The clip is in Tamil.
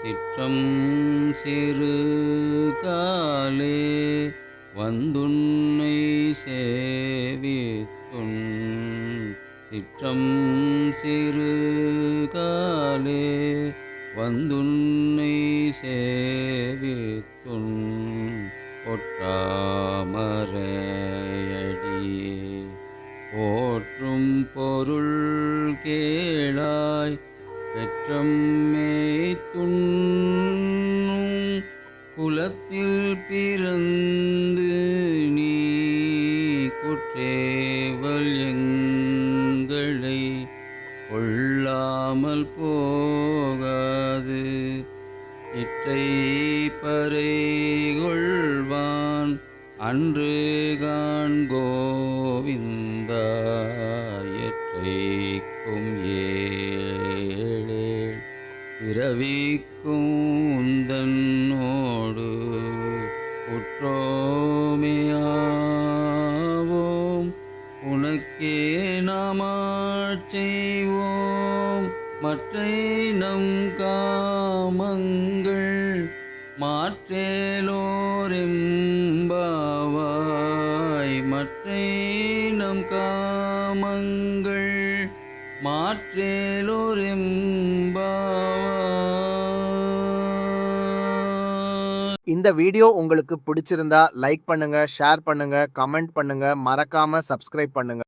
சிற்றம் சிறு காலே வந்துன்னை சேவித்துன் சிற்றம் சிறு காலே வந்துன்னை சேவித்துன் ஒற்றாமரையடியே போற்றும் பொருள் கேளாய் பெற்றம்மே துண்ணும் குலத்தில் பிறந்து நீ குற்றேவல் எங்களை கொள்ளாமல் போகாது இற்றை பறை கொள்வான் அன்று காண்கோவிந்தா எற்றைக்கும் ஏழேழ் பிறவிக்கும் உந்தன்னோடு உற்றோமையாவோம் உனக்கே நாமாட்செய்வோம் மற்றை நம் காமங்கள் மாற்றேலோரெம்பாவாய் மற்றை நம் காமங்கள் மாற்றேலோரெம்பாவாய். இந்த வீடியோ உங்களுக்கு பிடிச்சிருந்தா லைக் பண்ணுங்க, ஷேர் பண்ணுங்க, கமெண்ட் பண்ணுங்க, மறக்காம சப்ஸ்கிரைப் பண்ணுங்க.